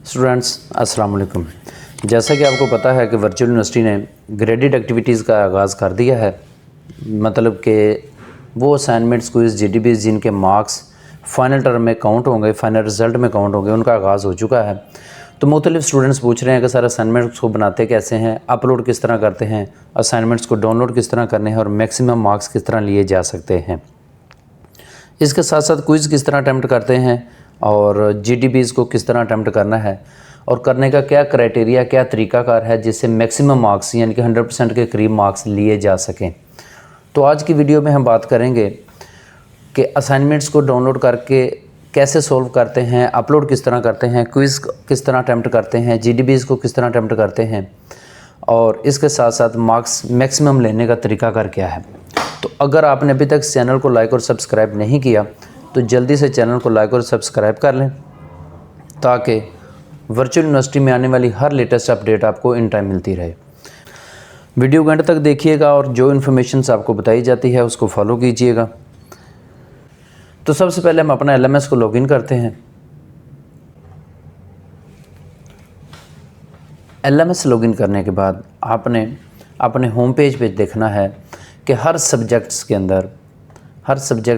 Students अस्सलाम वालेकुम। जैसा कि आपको पता है कि वर्चुअल यूनिवर्सिटी ने ग्रेडेड एक्टिविटीज़ का आगाज़ कर दिया है। मतलब कि वो असाइनमेंट्स क्विज़ जीडीबीज़ जिनके मार्क्स फ़ाइनल टर्म में काउंट होंगे, फ़ाइनल रिज़ल्ट में काउंट होंगे, उनका आगाज़ हो चुका है। तो मुख्तलिफ स्टूडेंट्स पूछ रहे हैं कि सर असाइनमेंट्स को बनाते कैसे हैं, अपलोड किस तरह करते हैं, असाइनमेंट्स को डाउनलोड किस तरह करने हैं और मैक्सिमम मार्क्स किस तरह लिए जा सकते हैं। इसके साथ साथ क्विज़ किस तरह अटैम्प्ट करते हैं और जीडीबीज़ को किस तरह अटैम्प्ट करना है और करने का क्या क्राइटेरिया, क्या तरीकाकार है जिससे मैक्सिमम मार्क्स यानी कि 100% के करीब मार्क्स लिए जा सकें। तो आज की वीडियो में हम बात करेंगे कि असाइनमेंट्स को डाउनलोड करके कैसे सॉल्व करते हैं, अपलोड किस तरह करते हैं, क्विज़ किस तरह अटैम्प्ट करते हैं, जीडीबीज़ को किस तरह अटैम्प्ट करते हैं और इसके साथ साथ मार्क्स मैक्सिमम लेने का तरीकाकार क्या है। तो अगर आपने अभी तक इस चैनल को लाइक और सब्सक्राइब नहीं किया तो जल्दी से चैनल को लाइक और सब्सक्राइब कर लें ताकि वर्चुअल यूनिवर्सिटी में आने वाली हर लेटेस्ट अपडेट आपको इन टाइम मिलती रहे। वीडियो को एंड तक देखिएगा और जो इन्फॉर्मेशन आपको बताई जाती है उसको फॉलो कीजिएगा। तो सबसे पहले हम अपना LMS को लॉगिन करते हैं। LMS लॉगिन करने के बाद आपने अपने होम पेज पे देखना है कि हर सब्जेक्ट्स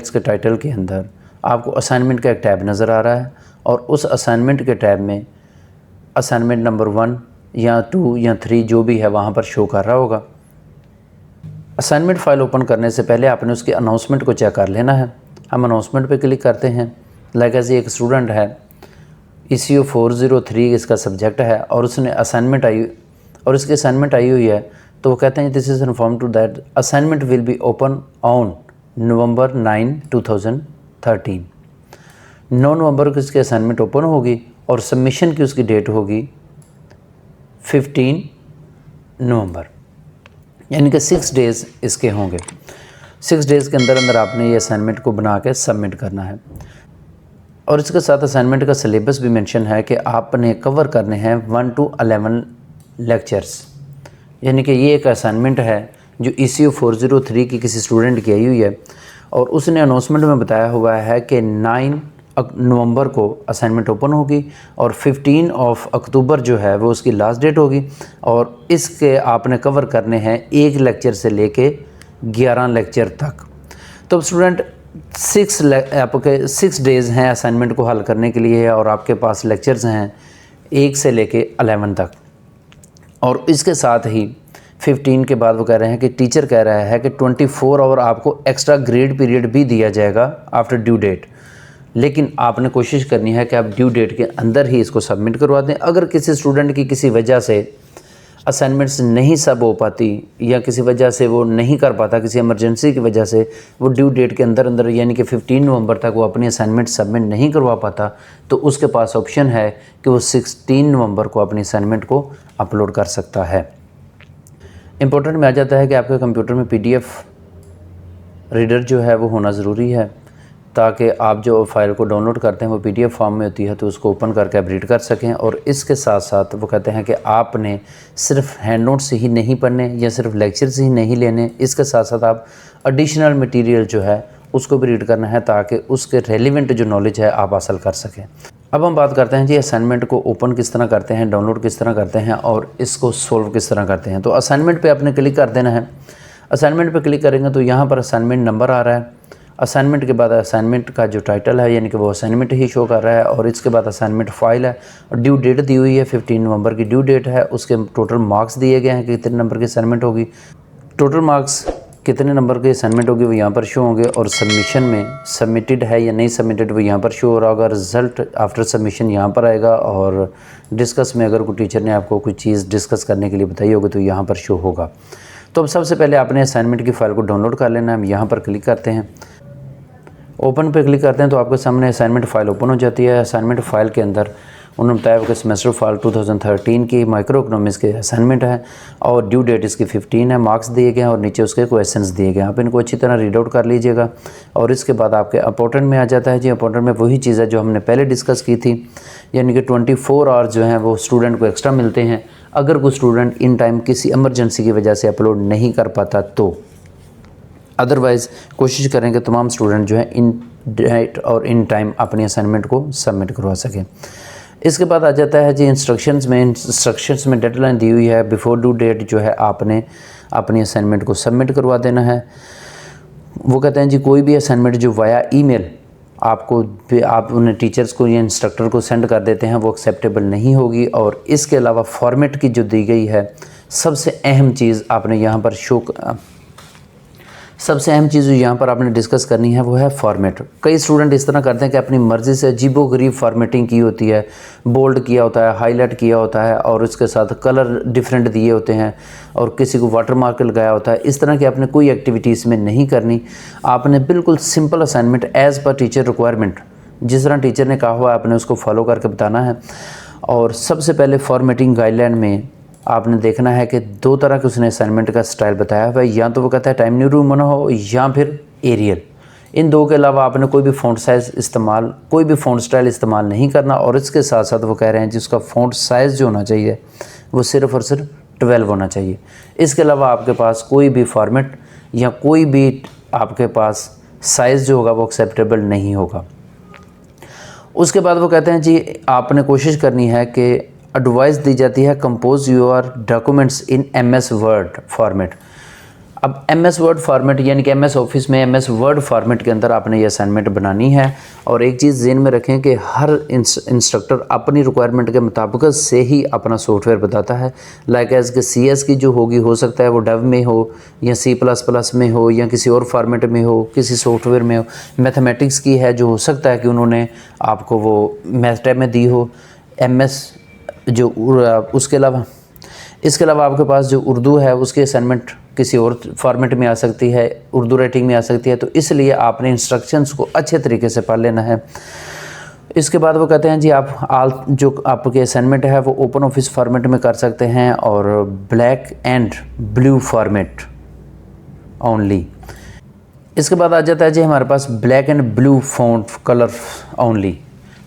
के टाइटल के अंदर आपको असाइनमेंट का एक टैब नज़र आ रहा है और उस असाइनमेंट के टैब में असाइनमेंट नंबर 1 या 2 या 3 जो भी है वहाँ पर शो कर रहा होगा। असाइनमेंट फ़ाइल ओपन करने से पहले आपने उसकी अनाउंसमेंट को चेक कर लेना है। हम अनाउंसमेंट पे क्लिक करते हैं। लाइक ऐसे एक स्टूडेंट है, ECU 403 इसका सब्जेक्ट है और उसने असाइनमेंट आई हुई है। तो वो कहते हैं this is inform to that assignment will be open on November 9, 2013। 9 नवंबर को इसकी असाइनमेंट ओपन होगी और सबमिशन की उसकी डेट होगी 15 नवंबर, यानी कि 6 डेज़ इसके होंगे। 6 डेज़ के अंदर आपने ये असाइनमेंट को बना के सबमिट करना है। और इसके साथ असाइनमेंट का सिलेबस भी मेंशन है कि आपने कवर करने हैं 1 to 11 लेक्चर्स, यानी कि ये एक असाइनमेंट है जो ECU 403 की किसी स्टूडेंट की आई हुई है और उसने अनाउंसमेंट में बताया हुआ है कि 9 नवंबर को असाइनमेंट ओपन होगी और 15 अक्टूबर जो है वो उसकी लास्ट डेट होगी और इसके आपने कवर करने हैं 1 लेक्चर से लेके 11 लेक्चर तक। तो स्टूडेंट 6 डेज़ हैं असाइनमेंट को हल करने के लिए और आपके पास लेक्चर्स हैं 1 से लेके 11 तक। और इसके साथ ही 15 के बाद वो कह रहे हैं कि टीचर कह रहा है कि 24 आवर आपको एक्स्ट्रा ग्रेड पीरियड भी दिया जाएगा आफ्टर ड्यू डेट, लेकिन आपने कोशिश करनी है कि आप ड्यू डेट के अंदर ही इसको सबमिट करवा दें। अगर किसी स्टूडेंट की किसी वजह से असाइनमेंट्स नहीं सब हो पाती या किसी वजह से वो नहीं कर पाता, किसी इमरजेंसी की वजह से वो ड्यू डेट के अंदर यानी कि 15 नवंबर तक वो अपनी असाइनमेंट सबमिट नहीं करवा पाता, तो उसके पास ऑप्शन है कि वो 16 नवंबर को अपनी असाइनमेंट को अपलोड कर सकता है। इम्पोर्टेंट में आ जाता है कि आपके कंप्यूटर में PDF रीडर जो है वो होना ज़रूरी है ताकि आप जो फाइल को डाउनलोड करते हैं वो PDF फॉर्म में होती है तो उसको ओपन करके आप रीड कर सकें। और इसके साथ साथ वो कहते हैं कि आपने सिर्फ हैंड नोट्स ही नहीं पढ़ने या सिर्फ लेक्चर्स ही नहीं लेने, इसके साथ साथ आप एडिशनल मटेरियल जो है उसको भी रीड करना है ताकि उसके रेलिवेंट जो नॉलेज है आप हासिल कर सकें। अब हम बात करते हैं जी असाइनमेंट को ओपन किस तरह करते हैं, डाउनलोड किस तरह करते हैं और इसको सोल्व किस तरह करते हैं। तो असाइनमेंट पे आपने क्लिक कर देना है। असाइनमेंट पे क्लिक करेंगे तो यहाँ पर असाइनमेंट नंबर आ रहा है। असाइनमेंट के बाद असाइनमेंट का जो टाइटल है यानी कि वो असाइनमेंट ही शो कर रहा है और इसके बाद असाइनमेंट फ़ाइल है और ड्यू डेट दी हुई है 15 नवंबर की ड्यू डेट है। उसके टोटल मार्क्स दिए गए हैं कि कितने नंबर की असाइनमेंट होगी, टोटल मार्क्स कितने नंबर की असाइनमेंट होगी वो यहाँ पर शो होंगे और सबमिशन में सबमिटेड है या नहीं सबमिटेड वो यहाँ पर शो हो रहा होगा। रिज़ल्ट आफ्टर सबमिशन यहाँ पर आएगा और डिस्कस में अगर कोई टीचर ने आपको कोई चीज़ डिस्कस करने के लिए बताई होगी तो यहाँ पर शो होगा। तो अब सबसे पहले आपने असाइनमेंट की फ़ाइल को डाउनलोड कर लेना है। हम यहाँ पर क्लिक करते हैं, ओपन पे क्लिक करते हैं तो आपके सामने असाइनमेंट फ़ाइल ओपन हो जाती है। असाइनमेंट फ़ाइल के अंदर उन्होंने बताया कि सेमेस्टर फाइल 2013 की माइक्रो इकोनॉमिक्स के असाइनमेंट है और ड्यू डेट इसकी 15 है, मार्क्स दिए गए हैं और नीचे उसके क्वेश्चंस दिए गए हैं। आप इनको अच्छी तरह रीड आउट कर लीजिएगा। और इसके बाद आपके इंपॉर्टेंट में आ जाता है जी। इंपॉर्टेंट में वही चीज़ है जो हमने पहले डिस्कस की थी, यानी कि 24 आवर्स जो हैं वो स्टूडेंट को एक्स्ट्रा मिलते हैं अगर कोई स्टूडेंट इन टाइम किसी इमरजेंसी की वजह से अपलोड नहीं कर पाता तो। अदरवाइज़ कोशिश करें कि तमाम स्टूडेंट जो है इन डेट और इन टाइम अपनी असाइनमेंट को सबमिट करवा सकें। इसके बाद आ जाता है जी इंस्ट्रक्शंस में डेडलाइन दी हुई है, बिफोर ड्यू डेट जो है आपने अपनी असाइनमेंट को सबमिट करवा देना है। वो कहते हैं जी कोई भी असाइनमेंट जो वाया ईमेल आप उन्हें टीचर्स को या इंस्ट्रक्टर को सेंड कर देते हैं वो एक्सेप्टेबल नहीं होगी। और इसके अलावा फॉर्मेट की जो दी गई है, सबसे अहम चीज़ आपने यहाँ पर सबसे अहम चीज़ जो यहाँ पर आपने डिस्कस करनी है वो है फॉर्मेट। कई स्टूडेंट इस तरह करते हैं कि अपनी मर्ज़ी से अजीबोगरीब फॉर्मेटिंग की होती है, बोल्ड किया होता है, हाईलाइट किया होता है और उसके साथ कलर डिफरेंट दिए होते हैं और किसी को वाटर मार्क लगाया होता है। इस तरह की आपने कोई एक्टिविटी इसमें नहीं करनी। आपने बिल्कुल simple assignment as per teacher requirement, जिस तरह टीचर ने कहा हुआ है आपने उसको फॉलो करके बताना है। और सबसे पहले फॉर्मेटिंग गाइडलाइन में आपने देखना है कि 2 तरह के उसने असाइनमेंट का स्टाइल बताया हुआ है, या तो वो कहता है टाइम न्यू रोमन हो या फिर एरियल। इन 2 के अलावा आपने कोई भी फ़ॉन्ट स्टाइल इस्तेमाल नहीं करना। और इसके साथ साथ वो कह रहे हैं जिसका फ़ॉन्ट साइज़ जो होना चाहिए वो सिर्फ़ और सिर्फ 12 होना चाहिए। इसके अलावा आपके पास कोई भी फॉर्मेट या कोई भी आपके पास साइज़ जो होगा वो एक्सेप्टेबल नहीं होगा। उसके बाद वो कहते हैं जी आपने कोशिश करनी है कि एडवाइस दी जाती है compose your documents in MS word format. अब MS वर्ड फॉर्मेट यानी कि MS ऑफिस में MS वर्ड फॉर्मेट के अंदर आपने ये असाइनमेंट बनानी है। और एक चीज़ ज़हन में रखें कि हर इंस्ट्रक्टर अपनी रिक्वायरमेंट के मुताबिक से ही अपना सॉफ्टवेयर बताता है। लाइक एज के CS की जो होगी हो सकता है वो डेव में हो या C++ में हो या किसी और फॉर्मेट में हो, किसी सॉफ्टवेयर में हो। मैथमेटिक्स की है जो हो सकता है कि उन्होंने आपको वो मैथ टैब में दी हो। MS जो उसके अलावा आपके पास जो उर्दू है उसकी असाइनमेंट किसी और फॉर्मेट में आ सकती है, उर्दू राइटिंग में आ सकती है। तो इसलिए आपने इंस्ट्रक्शंस को अच्छे तरीके से पढ़ लेना है। इसके बाद वो कहते हैं जी आप जो आपके असाइनमेंट है वो ओपन ऑफिस फॉर्मेट में कर सकते हैं और black and blue format only. इसके बाद आ जाता है जी हमारे पास black and blue font colour only.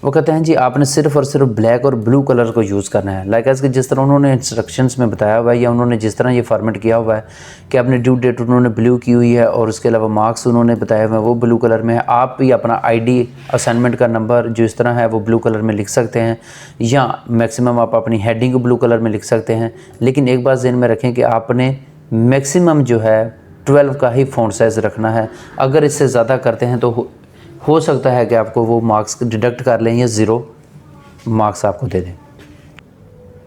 वो कहते हैं जी आपने सिर्फ़ और सिर्फ ब्लैक और ब्लू कलर को यूज़ करना है। लाइक एज कि जिस तरह उन्होंने इंस्ट्रक्शंस में बताया हुआ है या उन्होंने जिस तरह ये फॉर्मेट किया हुआ है कि आपने ड्यू डेट उन्होंने ब्लू की हुई है और उसके अलावा मार्क्स उन्होंने बताया हुआ है वो ब्लू कलर में है। आप भी अपना ID असाइनमेंट का नंबर जो इस तरह है वो ब्लू कलर में लिख सकते हैं या मैक्सिमम आप अपनी हेडिंग ब्लू कलर में लिख सकते हैं। लेकिन एक बात ज़हन में रखें कि आपने मैक्सिमम जो है 12 का ही फ़ॉन्ट साइज़ रखना है। अगर इससे ज़्यादा करते हैं तो हो सकता है कि आपको वो मार्क्स डिडक्ट कर लें या 0 मार्क्स आपको दे दें।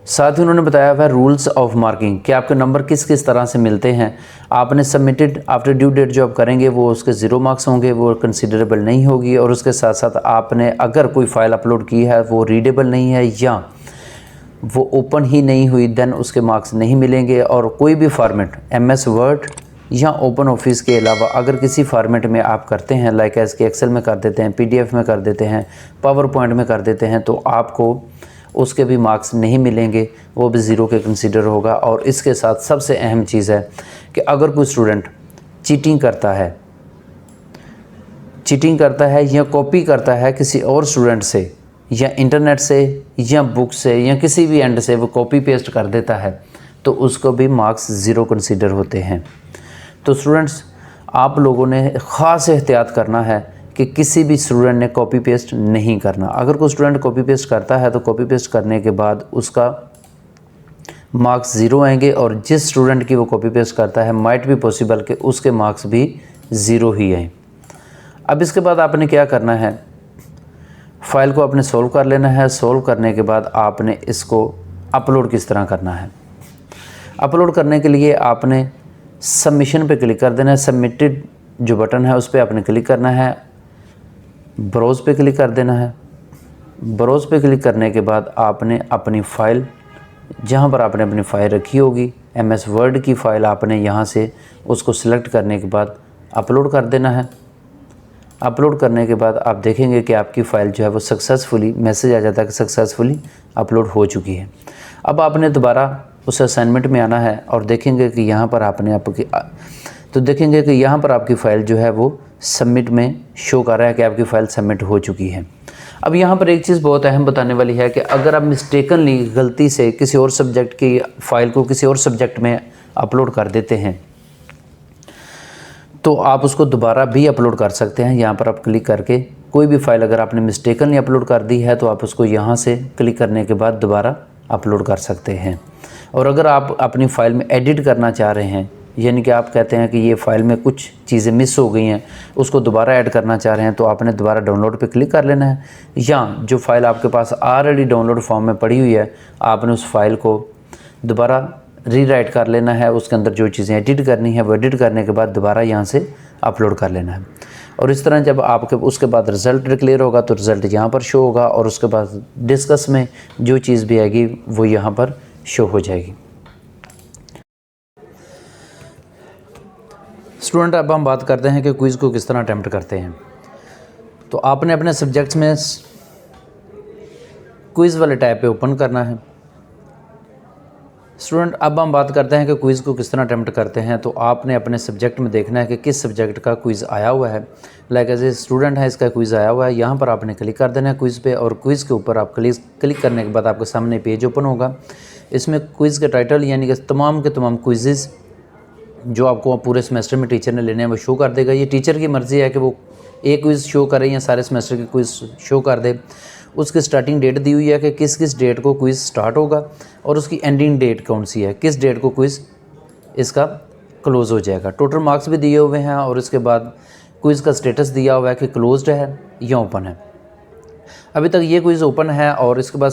साथ ही उन्होंने बताया हुआ है रूल्स ऑफ मार्किंग कि आपके नंबर किस किस तरह से मिलते हैं। आपने सबमिटेड आफ्टर ड्यू डेट जो आप करेंगे वो उसके 0 मार्क्स होंगे, वो कंसिडरेबल नहीं होगी। और उसके साथ साथ आपने अगर कोई फ़ाइल अपलोड की है वो रीडेबल नहीं है या वो ओपन ही नहीं हुई देन उसके मार्क्स नहीं मिलेंगे। और कोई भी फॉर्मेट MS वर्ड या ओपन ऑफिस के अलावा अगर किसी फॉर्मेट में आप करते हैं लाइक एज के एक्सेल में कर देते हैं, PDF में कर देते हैं, पावर पॉइंट में कर देते हैं तो आपको उसके भी मार्क्स नहीं मिलेंगे, वो भी 0 के कंसीडर होगा। और इसके साथ सबसे अहम चीज़ है कि अगर कोई स्टूडेंट चीटिंग करता है या कॉपी करता है किसी और स्टूडेंट से या इंटरनेट से या बुक से या किसी भी एंड से वो कॉपी पेस्ट कर देता है तो उसको भी मार्क्स 0 कंसीडर होते हैं। तो स्टूडेंट्स आप लोगों ने ख़ास एहतियात करना है कि किसी भी स्टूडेंट ने कॉपी पेस्ट नहीं करना। अगर कोई स्टूडेंट कॉपी पेस्ट करता है तो कॉपी पेस्ट करने के बाद उसका मार्क्स 0 आएंगे और जिस स्टूडेंट की वो कॉपी पेस्ट करता है माइट भी पॉसिबल कि उसके मार्क्स भी 0 ही आए। अब इसके बाद आपने क्या करना है, फ़ाइल को आपने सोल्व कर लेना है। सोल्व करने के बाद आपने इसको अपलोड किस तरह करना है, अपलोड करने के लिए आपने सबमिशन पे क्लिक कर देना है। सबमिटेड जो बटन है उस पर आपने क्लिक करना है, ब्राउज़ पे क्लिक कर देना है। ब्राउज़ पे क्लिक करने के बाद आपने अपनी फ़ाइल जहाँ पर आपने अपनी फ़ाइल रखी होगी MS वर्ड की फ़ाइल आपने यहाँ से उसको सिलेक्ट करने के बाद अपलोड कर देना है। अपलोड करने के बाद आप देखेंगे कि आपकी फ़ाइल जो है वो सक्सेसफुली मैसेज आ जाता है कि सक्सेसफुली अपलोड हो चुकी है। अब आपने दोबारा उस असाइनमेंट में आना है और देखेंगे कि यहाँ पर आपकी फ़ाइल जो है वो सबमिट में शो कर रहा है कि आपकी फ़ाइल सबमिट हो चुकी है। अब यहाँ पर एक चीज़ बहुत अहम बताने वाली है कि अगर आप मिस्टेकनली गलती से किसी और सब्जेक्ट की फ़ाइल को किसी और सब्जेक्ट में अपलोड कर देते हैं तो आप उसको दोबारा भी अपलोड कर सकते हैं। यहाँ पर आप क्लिक करके कोई भी फ़ाइल अगर आपने मिस्टेकनली अपलोड कर दी है तो आप उसको यहाँ से क्लिक करने के बाद दोबारा अपलोड कर सकते हैं। और अगर आप अपनी फ़ाइल में एडिट करना चाह रहे हैं, यानी कि आप कहते हैं कि ये फ़ाइल में कुछ चीज़ें मिस हो गई हैं, उसको दोबारा ऐड करना चाह रहे हैं, तो आपने दोबारा डाउनलोड पे क्लिक कर लेना है, या जो फ़ाइल आपके पास ऑलरेडी डाउनलोड फॉर्म में पड़ी हुई है आपने उस फाइल को दोबारा रीराइट कर लेना है। उसके अंदर जो चीज़ें एडिट करनी है वो एडिट करने के बाद दोबारा यहाँ से अपलोड कर लेना है। और इस तरह जब आपके उसके बाद रिज़ल्ट डिक्लेयर होगा तो रिज़ल्ट यहाँ पर शो होगा, और उसके बाद डिस्कस में जो चीज़ भी आएगी वो यहाँ पर शो हो जाएगी। स्टूडेंट, अब हम बात करते हैं कि क्विज़ को किस तरह अटेम्प्ट करते हैं। तो आपने अपने सब्जेक्ट्स में क्विज़ वाले टैब पे ओपन करना है। स्टूडेंट, अब हम बात करते हैं कि क्विज़ को किस तरह अटेम्प्ट करते हैं। तो आपने अपने सब्जेक्ट में देखना है कि किस सब्जेक्ट का क्विज़ आया हुआ है। लाइक एज ए स्टूडेंट है, इसका क्विज़ आया हुआ है, यहाँ पर आपने क्लिक कर देना है क्विज़ पे, और क्विज़ के ऊपर आप क्लिक करने के बाद आपके सामने पेज ओपन होगा। इसमें क्विज़ के टाइटल यानी कि तमाम के तमाम क्विज़ जो आपको पूरे सेमेस्टर में टीचर ने लेने हैं वो शो कर देगा। ये टीचर की मर्ज़ी है कि वो एक क्विज़ शो करे या सारे सेमेस्टर के क्विज़ शो कर दे। उसकी स्टार्टिंग डेट दी हुई है कि किस किस डेट को क्विज़ स्टार्ट होगा, और उसकी एंडिंग डेट कौन सी है, किस डेट को क्विज़ इसका क्लोज़ हो जाएगा। टोटल मार्क्स भी दिए हुए हैं, और इसके बाद क्विज़ का स्टेटस दिया हुआ है कि क्लोज्ड है या ओपन है। अभी तक ये क्विज़ ओपन है, और इसके बाद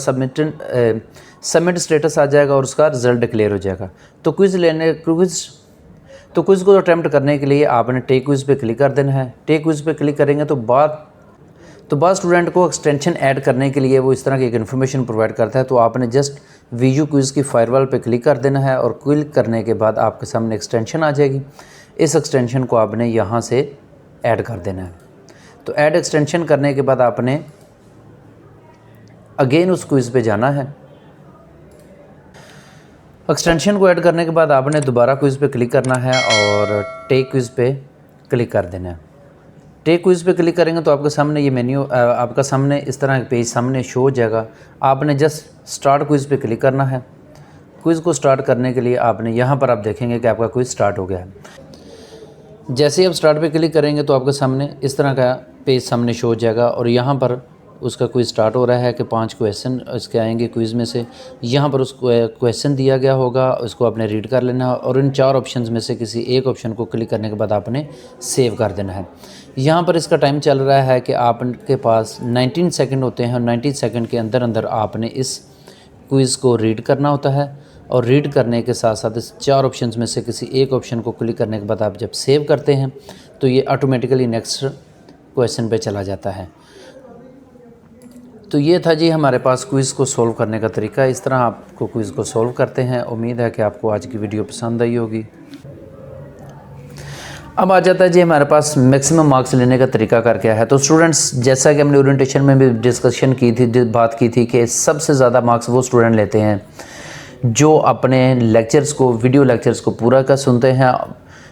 सबमिट स्टेटस आ जाएगा और उसका रिज़ल्ट डिक्लेयर हो जाएगा। तो क्विज़ को अटैम्प्ट करने के लिए आपने टेक क्विज़ पे क्लिक कर देना है। टेक क्विज़ पे क्लिक करेंगे तो बाद स्टूडेंट को एक्सटेंशन ऐड करने के लिए वो इस तरह की एक इन्फॉर्मेशन प्रोवाइड करता है। तो आपने जस्ट वीयू क्विज़ की फायरवॉल पे क्लिक कर देना है, और क्लिक करने के बाद आपके सामने एक्सटेंशन आ जाएगी। इस एक्सटेंशन को आपने यहाँ से ऐड कर देना है। तो ऐड एक्सटेंशन करने के बाद आपने अगेन उस क्विज़ पे जाना है। एक्सटेंशन को ऐड करने के बाद आपने दोबारा क्विज़ पे क्लिक करना है और टेक क्विज़ पे क्लिक कर देना है। टेक क्विज़ पे क्लिक करेंगे तो आपके सामने ये मेन्यू आपका सामने इस तरह का पेज सामने शो हो जाएगा। आपने जस्ट स्टार्ट क्विज़ पे क्लिक करना है। क्विज़ को स्टार्ट करने के लिए आपने यहाँ पर आप देखेंगे कि आपका क्विज़ स्टार्ट हो गया है। जैसे ही आप स्टार्ट पे क्लिक करेंगे तो आपके सामने इस तरह का पेज सामने शो हो जाएगा, और यहाँ पर उसका क्विज़ स्टार्ट हो रहा है कि 5 क्वेश्चन इसके आएंगे क्विज़ में से। यहाँ पर उसको क्वेश्चन दिया गया होगा, उसको आपने रीड कर लेना है, और इन 4 ऑप्शंस में से किसी एक ऑप्शन को क्लिक करने के बाद आपने सेव कर देना है। यहाँ पर इसका टाइम चल रहा है कि आपके पास 19 सेकंड होते हैं, और 90 सेकंड के अंदर अंदर आपने इस क्विज़ को रीड करना होता है, और रीड करने के साथ साथ इस 4 ऑप्शंस में से किसी एक ऑप्शन को क्लिक करने के बाद आप जब सेव करते हैं तो ये ऑटोमेटिकली नेक्स्ट क्वेश्चन पे चला जाता है। तो ये था जी हमारे पास क्विज़ को सॉल्व करने का तरीका। इस तरह आपको क्विज़ को सॉल्व करते हैं। उम्मीद है कि आपको आज की वीडियो पसंद आई होगी। अब आ जाता है जी हमारे पास मैक्सिमम मार्क्स लेने का तरीका कर क्या है। तो स्टूडेंट्स, जैसा कि हमने ओरिएंटेशन में भी डिस्कशन की थी, बात की थी कि सबसे ज़्यादा मार्क्स वो स्टूडेंट लेते हैं जो अपने लेक्चर्स को, वीडियो लेक्चर्स को पूरा का सुनते हैं।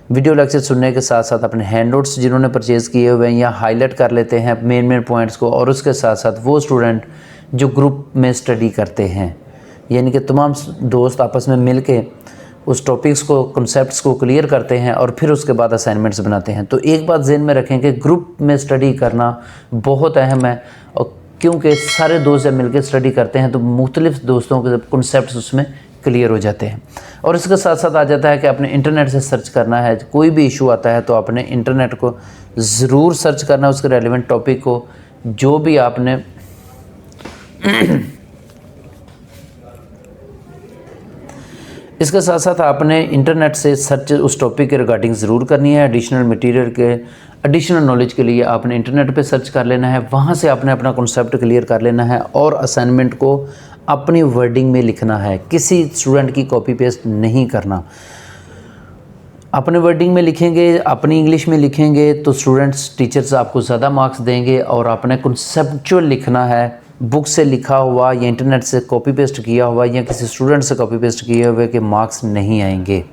वीडियो लेक्चर सुनने के साथ साथ अपने हैंड नोट्स जिन्होंने परचेज़ किए हुए हैं या हाईलाइट कर लेते हैं मेन पॉइंट्स को, और उसके साथ साथ वो स्टूडेंट जो ग्रुप में स्टडी करते हैं, यानी कि तमाम दोस्त आपस में मिल के उस टॉपिक्स को, कॉन्सेप्ट्स को क्लियर करते हैं और फिर उसके बाद असाइनमेंट्स बनाते हैं। तो एक बात ज़हन में रखें कि ग्रुप में स्टडी करना बहुत अहम है, और क्योंकि सारे दोस्त जब मिलकर स्टडी करते हैं तो मुख्तलिफ दोस्तों के कॉन्सेप्ट्स उसमें क्लियर हो जाते हैं। और इसके साथ साथ आ जाता है कि अपने इंटरनेट से सर्च करना है। कोई भी इशू आता है तो अपने इंटरनेट को ज़रूर सर्च करना, उसके रेलिवेंट टॉपिक को, जो भी आपने इसके साथ साथ आपने इंटरनेट से सर्च उस टॉपिक के रिगार्डिंग ज़रूर करनी है। एडिशनल मटेरियल के, एडिशनल नॉलेज के लिए आपने इंटरनेट पे सर्च कर लेना है, वहाँ से आपने अपना कॉन्सेप्ट क्लियर कर लेना है, और असाइनमेंट को अपनी वर्डिंग में लिखना है। किसी स्टूडेंट की कॉपी पेस्ट नहीं करना। अपने वर्डिंग में लिखेंगे, अपनी इंग्लिश में लिखेंगे तो स्टूडेंट्स, टीचर्स आपको ज़्यादा मार्क्स देंगे। और आपने कॉन्सेप्चुअल लिखना है, बुक से लिखा हुआ या इंटरनेट से कॉपी पेस्ट किया हुआ या किसी स्टूडेंट से कॉपी पेस्ट किए हुए के मार्क्स नहीं आएंगे।